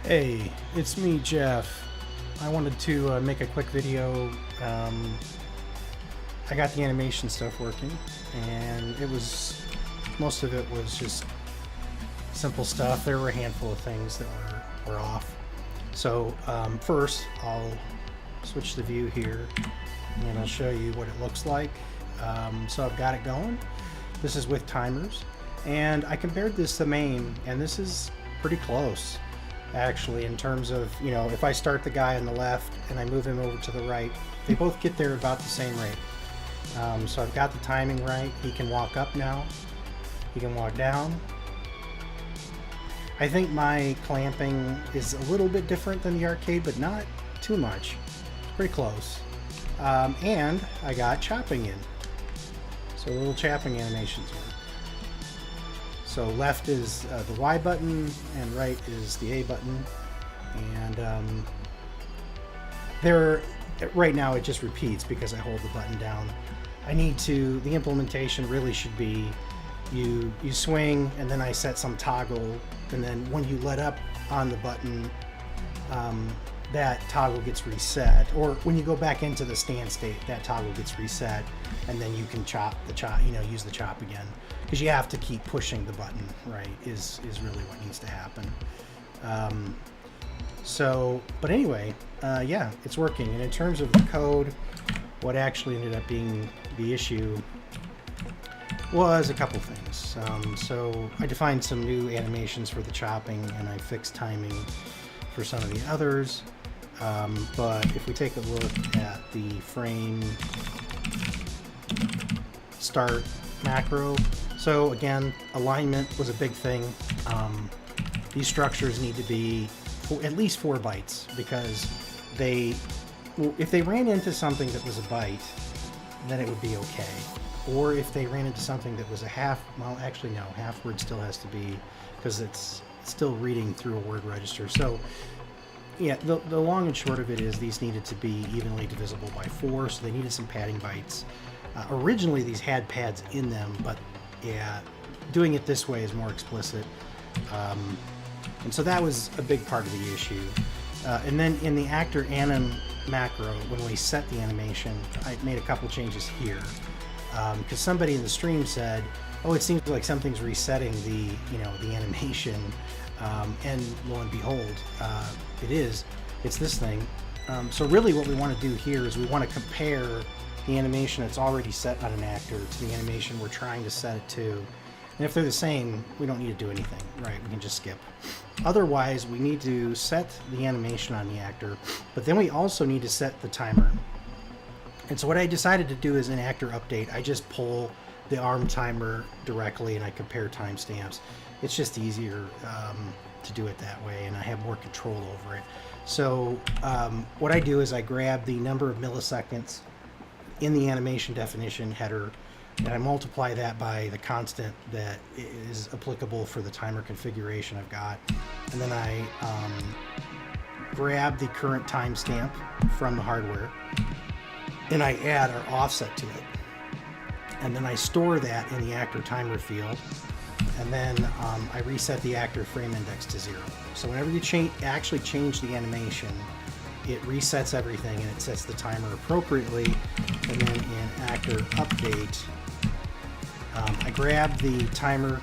Hey, it's me, Jeff. I wanted to make a quick video. I got the animation stuff working, and most of it was just simple stuff. There were a handful of things that were off. So first, I'll switch the view here, and I'll show you what it looks like. So I've got it going. This is with timers, and I compared this to main, and this is pretty close. Actually, in terms of, if I start the guy on the left and I move him over to the right, they both get there about the same rate. So I've got the timing right. He can walk up now. He can walk down. I think my clamping is a little bit different than the arcade, but not too much. It's pretty close. And I got chopping in. So little chopping animations work. So left is the Y button and right is the A button, and right now it just repeats because I hold the button down. The implementation really should be you swing and then I set some toggle, and then when you let up on the button, that toggle gets reset, or when you go back into the stand state, that toggle gets reset, and then you can use the chop again, because you have to keep pushing the button, right, is really what needs to happen. But anyway, yeah, it's working. And in terms of the code, what actually ended up being the issue was a couple things. So I defined some new animations for the chopping, and I fixed timing for some of the others. But if we take a look at the frame start macro, so again, alignment was a big thing. These structures need to be at least 4 bytes, because if they ran into something that was a byte, then it would be okay. Or if they ran into something that was a half word still has to be, because it's still reading through a word register. So yeah, the long and short of it is these needed to be evenly divisible by 4, so they needed some padding bytes. Originally these had pads in them, but yeah, doing it this way is more explicit. And so that was a big part of the issue. And then in the actor anim macro, when we set the animation, I made a couple changes here. Because somebody in the stream said, oh, it seems like something's resetting the animation. And lo and behold, it is. It's this thing. So really what we want to do here is we want to compare the animation that's already set on an actor to the animation we're trying to set it to. And if they're the same, we don't need to do anything, right? We can just skip. Otherwise, we need to set the animation on the actor, but then we also need to set the timer. And so what I decided to do is in actor update, I just pull the arm timer directly and I compare timestamps. It's just easier to do it that way, and I have more control over it. So what I do is I grab the number of milliseconds in the animation definition header, and I multiply that by the constant that is applicable for the timer configuration I've got. And then I grab the current timestamp from the hardware, and I add our offset to it. And then I store that in the actor timer field, and then I reset the actor frame index to 0. So whenever you actually change the animation, it resets everything and it sets the timer appropriately. And then in actor update, I grab the timer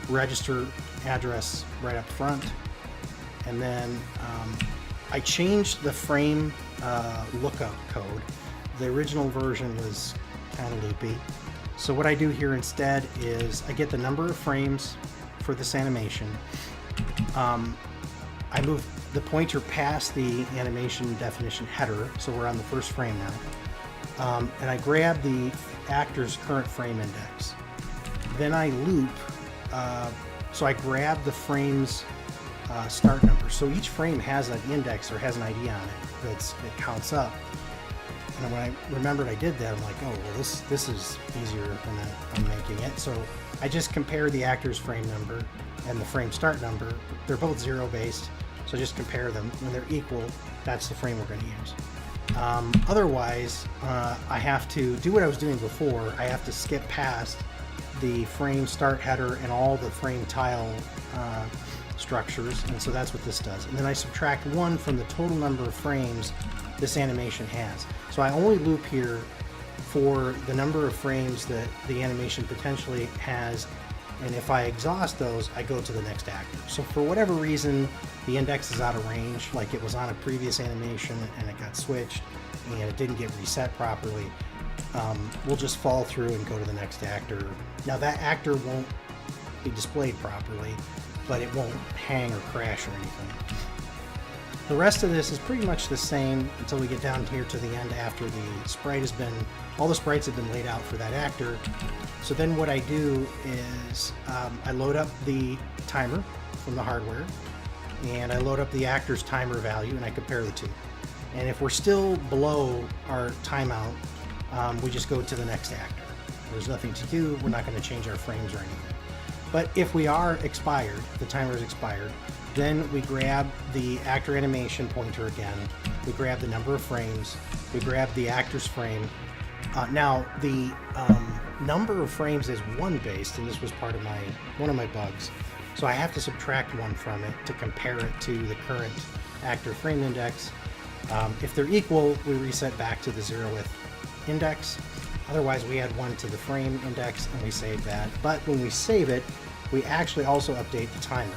register address right up front, and then I changed the frame lookup code. The original version was kind of loopy. So what I do here instead is I get the number of frames for this animation. I move the pointer past the animation definition header, so we're on the first frame now. And I grab the actor's current frame index. Then I loop, so I grab the frame's start number. So each frame has an index or has an ID on it that counts up. And when I remembered I did that, I'm like, oh, well, this is easier than I'm making it. So I just compare the actor's frame number and the frame start number. They're both 0 based, so just compare them. When they're equal, that's the frame we're going to use. Otherwise, I have to do what I was doing before. I have to skip past the frame start header and all the frame tile structures, and so that's what this does. And then I subtract 1 from the total number of frames this animation has. So I only loop here for the number of frames that the animation potentially has, and if I exhaust those, I go to the next actor. So for whatever reason, the index is out of range, like it was on a previous animation and it got switched and it didn't get reset properly, we'll just fall through and go to the next actor. Now that actor won't be displayed properly, but it won't hang or crash or anything. The rest of this is pretty much the same until we get down here to the end after the sprite has been, all the sprites have been laid out for that actor. So then what I do is I load up the timer from the hardware, and I load up the actor's timer value, and I compare the two. And if we're still below our timeout, we just go to the next actor. There's nothing to do, we're not going to change our frames or anything. But if we are expired, the timer is expired, then we grab the actor animation pointer again, we grab the number of frames, we grab the actor's frame. Now the number of frames is 1 based, and this was part of one of my bugs. So I have to subtract 1 from it to compare it to the current actor frame index. If they're equal, we reset back to the 0th index. Otherwise, we add 1 to the frame index and we save that. But when we save it, we actually also update the timer.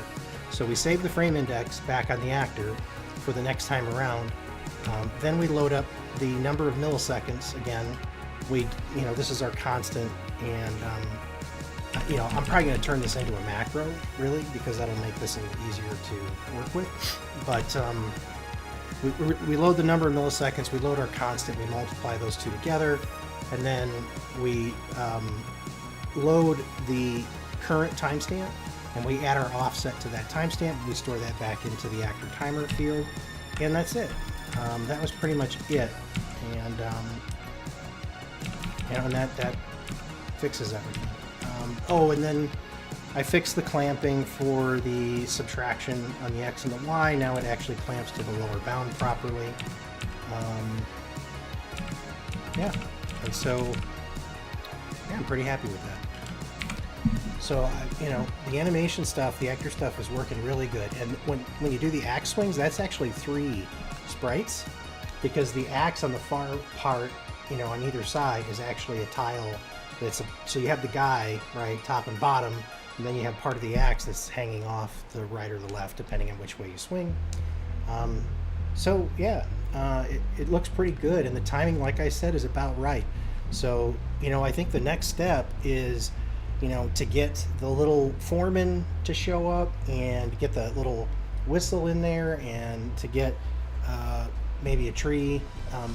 So we save the frame index back on the actor for the next time around. Then we load up the number of milliseconds again. This is our constant, and I'm probably going to turn this into a macro, really, because that'll make this a little easier to work with. But we load the number of milliseconds, we load our constant, we multiply those two together, and then we load the current timestamp, and we add our offset to that timestamp. We store that back into the actor timer field, and that's it. That was pretty much it, and that fixes everything. And then I fixed the clamping for the subtraction on the X and the Y. Now it actually clamps to the lower bound properly. And so I'm pretty happy with that. So the animation stuff, the actor stuff is working really good. And when you do the axe swings, that's actually 3 sprites, because the axe on the far part, on either side, is actually a tile. So you have the guy, right, top and bottom, and then you have part of the axe that's hanging off the right or the left, depending on which way you swing. It looks pretty good, and the timing, like I said, is about right. So I think the next step is to get the little foreman to show up and get the little whistle in there, and to get maybe a tree,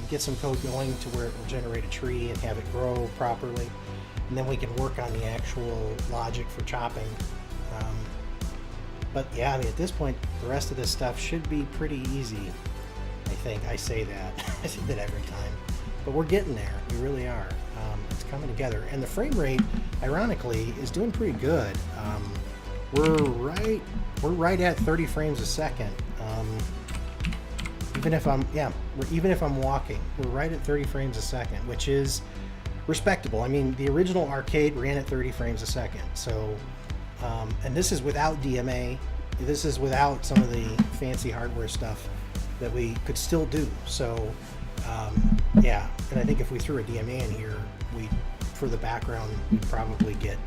get some code going to where it will generate a tree and have it grow properly, and then we can work on the actual logic for chopping. But yeah, at this point, the rest of this stuff should be pretty easy. I think I say that I say that every time, but we're getting there. We really are. It's coming together, and the frame rate, ironically, is doing pretty good. We're right at 30 frames a second. Even if I'm walking, we're right at 30 frames a second, which is respectable. I mean, the original arcade ran at 30 frames a second. So, and this is without DMA. This is without some of the fancy hardware stuff that we could still do. So, and I think if we threw a DMA in here, for the background, we'd probably get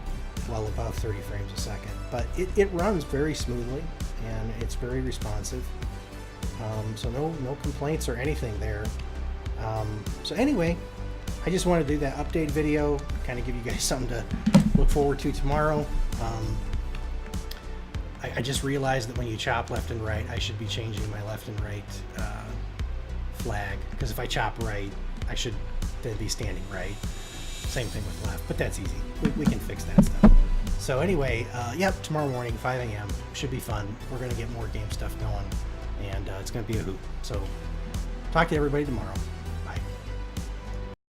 well above 30 frames a second. But it runs very smoothly, and it's very responsive. So no complaints or anything there. So anyway, I just want to do that update video, kind of give you guys something to look forward to tomorrow. I just realized that when you chop left and right, I should be changing my left and right flag, because if I chop right, I should then be standing right. Same thing with left, but that's easy. We can fix that stuff. So anyway, tomorrow morning, 5 a.m. should be fun. We're going to get more game stuff going, and it's going to be a hoot. So talk to everybody tomorrow.